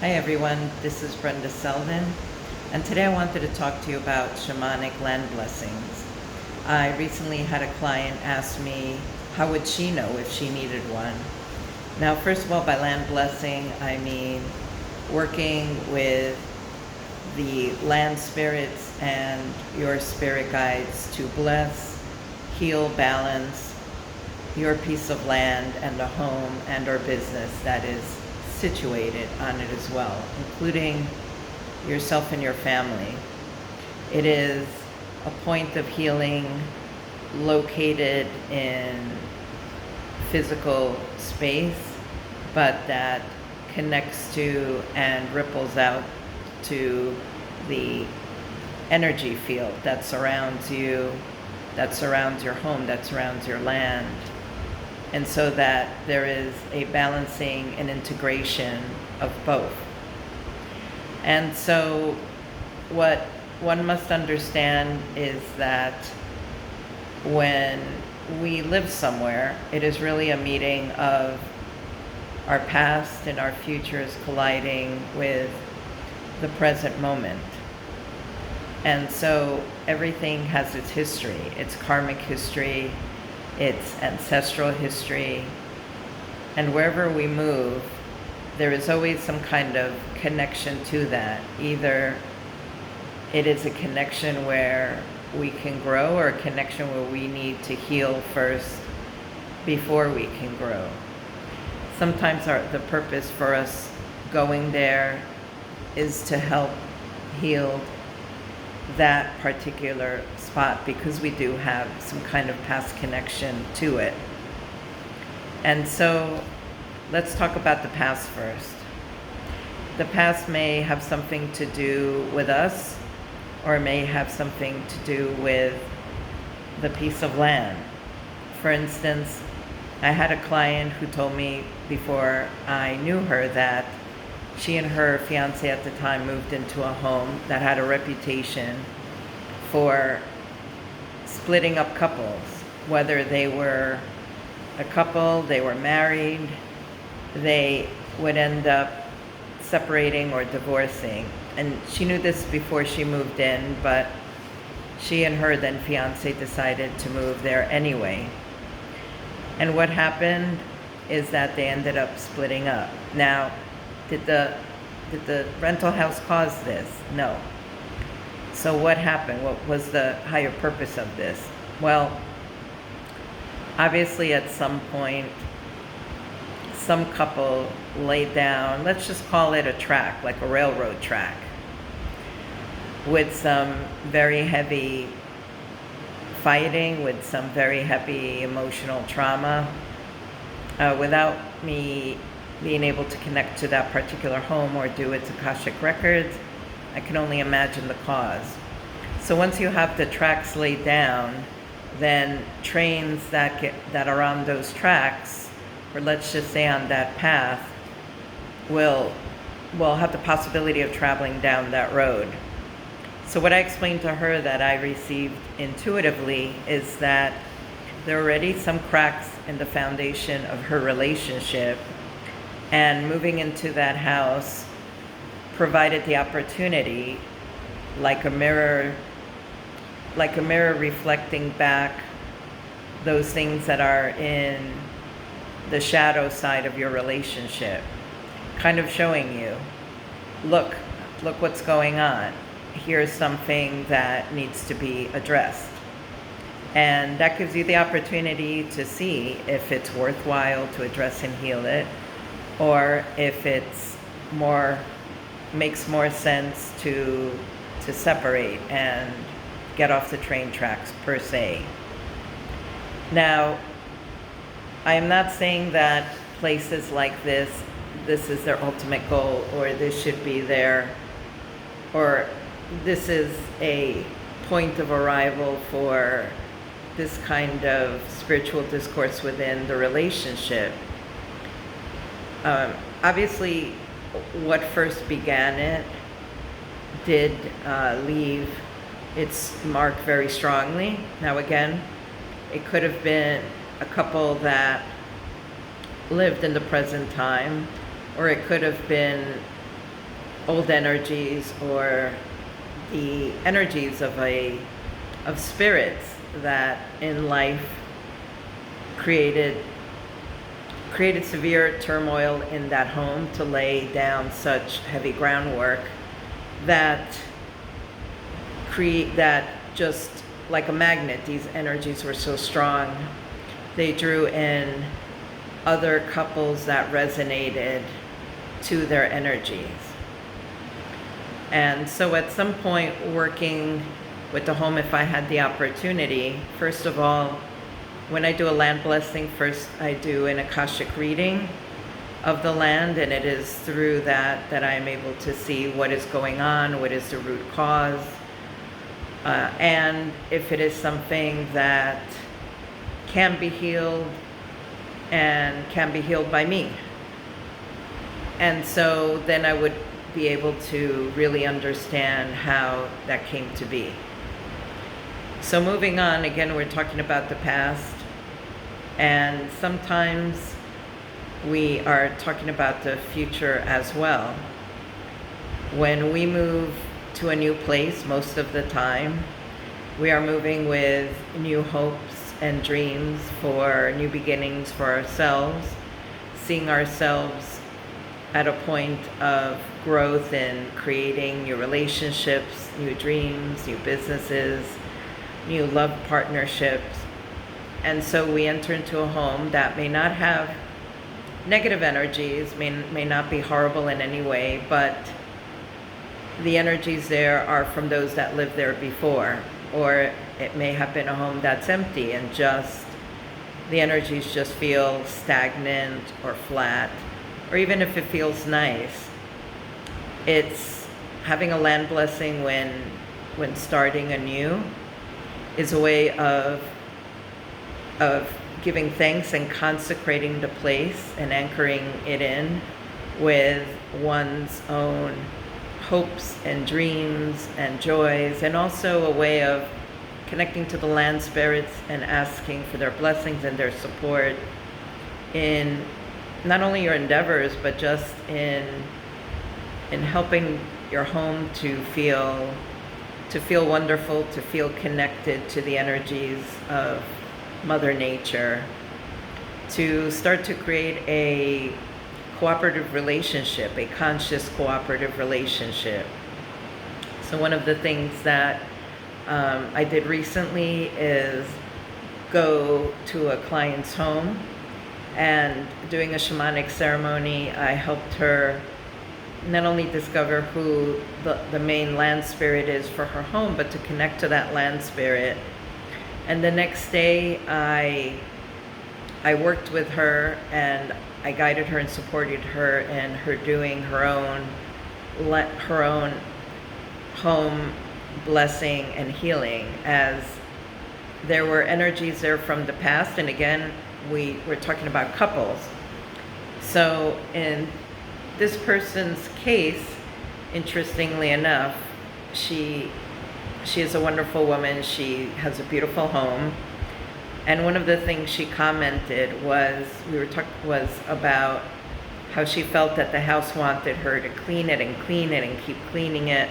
Hi everyone, this is Brenda Seldin, and today I wanted to talk to you about shamanic land blessings. I recently had a client ask me how would she know if she needed one. Now, first of all, by land blessing, I mean working with the land spirits and your spirit guides to bless, heal, balance your piece of land and a home and or business that is situated on it as well, including yourself and your family. It is a point of healing located in physical space, but that connects to and ripples out to the energy field that surrounds you, that surrounds your home, that surrounds your land. And so that there is a balancing and integration of both. And so what one must understand is that when we live somewhere, it is really a meeting of our past and our futures colliding with the present moment. And so everything has its history, its karmic history, its ancestral history, and wherever we move, there is always some kind of connection to that. Either it is a connection where we can grow, or a connection where we need to heal first before we can grow. Sometimes the purpose for us going there is to help heal that particular spot, because we do have some kind of past connection to it. And so let's talk about the past first. The past may have something to do with us, or may have something to do with the piece of land. For instance, I had a client who told me before I knew her that she and her fiance at the time moved into a home that had a reputation for splitting up couples, whether they were a couple, they were married, they would end up separating or divorcing. And she knew this before she moved in, but she and her then fiance decided to move there anyway. And what happened is that they ended up splitting up. Now, did the rental house cause this? No. So what happened? What was the higher purpose of this? Well, obviously at some point, some couple laid down, let's just call it a track, like a railroad track, with some very heavy fighting, with some very heavy emotional trauma, without me being able to connect to that particular home or do its Akashic records. I can only imagine the cause. So once you have the tracks laid down, then trains that are on those tracks, or let's just say on that path, will have the possibility of traveling down that road. So what I explained to her that I received intuitively is that there are already some cracks in the foundation of her relationship, and moving into that house provided the opportunity, like a mirror reflecting back those things that are in the shadow side of your relationship, kind of showing you, look what's going on. Here's something that needs to be addressed. And that gives you the opportunity to see if it's worthwhile to address and heal it, or if it's makes more sense to separate and get off the train tracks per se. Now, I am not saying that places like this is their ultimate goal, or this should be their, or this is a point of arrival for this kind of spiritual discourse within the relationship. Obviously, what first began it did leave its mark very strongly. Now again, it could have been a couple that lived in the present time, or it could have been old energies or the energies of spirits that in life created severe turmoil in that home to lay down such heavy groundwork that just like a magnet, these energies were so strong, they drew in other couples that resonated to their energies. And so at some point, working with the home, if I had the opportunity, first of all, when I do a land blessing, first I do an Akashic reading of the land, and it is through that I'm able to see what is going on, what is the root cause, and if it is something that can be healed and can be healed by me. And so then I would be able to really understand how that came to be. So moving on, again, we're talking about the past, and sometimes we are talking about the future as well. When we move to a new place, most of the time, we are moving with new hopes and dreams for new beginnings for ourselves, seeing ourselves at a point of growth in creating new relationships, new dreams, new businesses, new love partnerships. And so we enter into a home that may not have negative energies, may not be horrible in any way, but the energies there are from those that lived there before. Or it may have been a home that's empty and just the energies just feel stagnant or flat, or even if it feels nice. It's having a land blessing when starting anew is a way of giving thanks and consecrating the place and anchoring it in with one's own hopes and dreams and joys, and also a way of connecting to the land spirits and asking for their blessings and their support in not only your endeavors, but just in helping your home to feel wonderful, to feel connected to the energies of Mother Nature, to start to create a cooperative relationship, a conscious cooperative relationship. So one of the things that I did recently is go to a client's home, and doing a shamanic ceremony, I helped her not only discover who the main land spirit is for her home, but to connect to that land spirit. And the next day, I worked with her and I guided her and supported her in her doing her own home blessing and healing, as there were energies there from the past. And again, we were talking about couples. So in this person's case, interestingly enough, she is a wonderful woman. She has a beautiful home. And one of the things she commented was about how she felt that the house wanted her to clean it and keep cleaning it.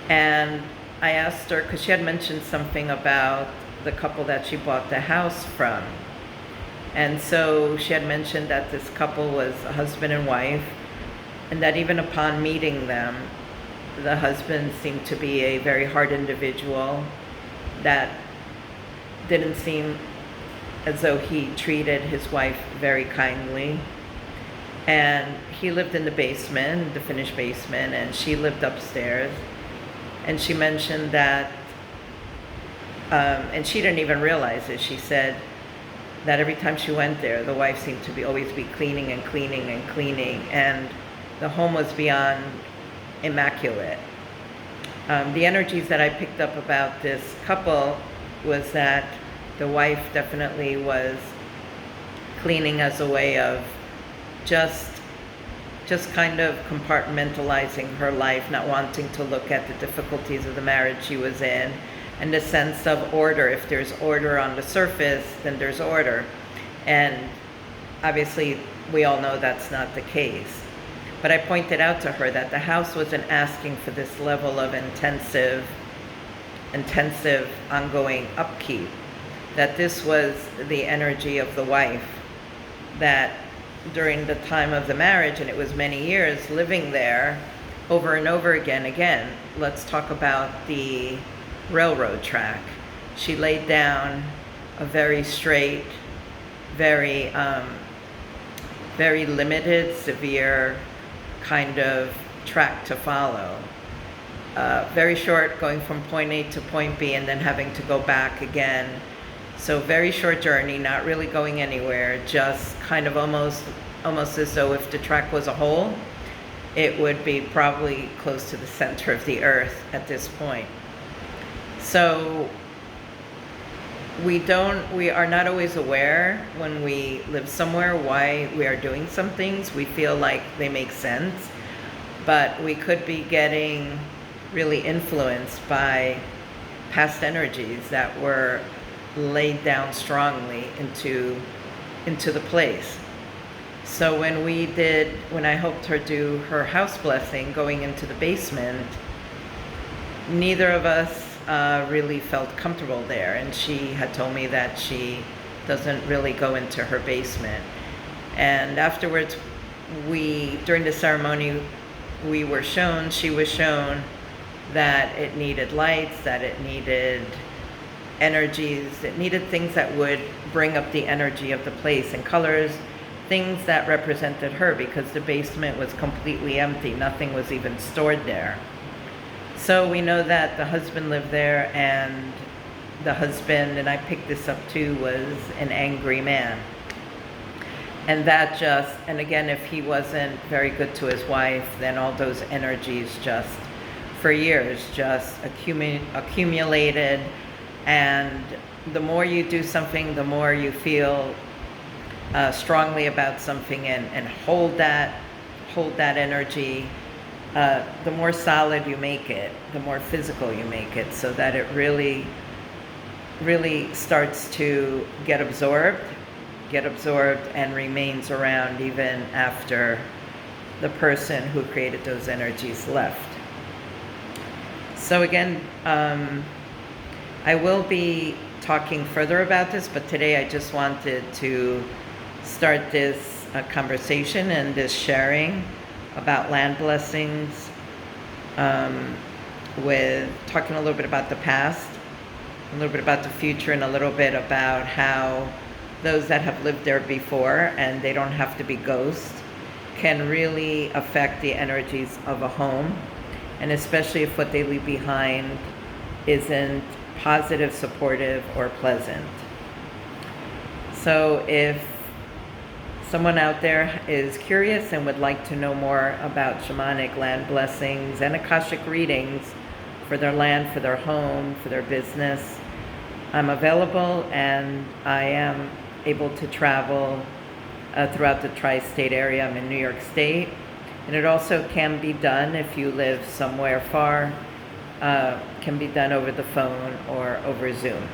And I asked her, because she had mentioned something about the couple that she bought the house from. And so she had mentioned that this couple was a husband and wife, and that even upon meeting them, the husband seemed to be a very hard individual that didn't seem as though he treated his wife very kindly. And he lived in the basement, the finished basement, and she lived upstairs. And she mentioned that, and she didn't even realize it, she said that every time she went there, the wife seemed to always be cleaning, and the home was beyond immaculate. The energies that I picked up about this couple was that the wife definitely was cleaning as a way of just kind of compartmentalizing her life, not wanting to look at the difficulties of the marriage she was in, and the sense of order. If there's order on the surface, then there's order. And obviously, we all know that's not the case. But I pointed out to her that the house wasn't asking for this level of intensive ongoing upkeep, that this was the energy of the wife, that during the time of the marriage, and it was many years, living there over and over again, let's talk about the railroad track. She laid down a very straight, very limited, severe kind of track to follow. Very short, going from point A to point B and then having to go back again. So very short journey, not really going anywhere, just kind of almost as though if the track was a hole, it would be probably close to the center of the earth at this point. So we are not always aware when we live somewhere why we are doing some things. We feel like they make sense, but we could be getting really influenced by past energies that were laid down strongly into the place. So when I helped her do her house blessing going into the basement, neither of us really felt comfortable there, and she had told me that she doesn't really go into her basement. And afterwards, during the ceremony, she was shown that it needed lights, that it needed energies, it needed things that would bring up the energy of the place, and colors, things that represented her, because the basement was completely empty. Nothing was even stored there. So we know that the husband lived there, and the husband, and I picked this up too, was an angry man. And and again, if he wasn't very good to his wife, then all those energies just, for years, just accumulated. And the more you do something, the more you feel strongly about something and hold that energy, the more solid you make it, the more physical you make it, so that it really starts to get absorbed and remains around even after the person who created those energies left. So again, I will be talking further about this, but today I just wanted to start this conversation and this sharing about land blessings, with talking a little bit about the past, a little bit about the future, and a little bit about how those that have lived there before, and they don't have to be ghosts, can really affect the energies of a home, and especially if what they leave behind isn't positive, supportive, or pleasant. So if someone out there is curious and would like to know more about shamanic land blessings and Akashic readings for their land, for their home, for their business, I'm available, and I am able to travel throughout the tri-state area. I'm in New York State, and it also can be done if you live somewhere far, can be done over the phone or over Zoom.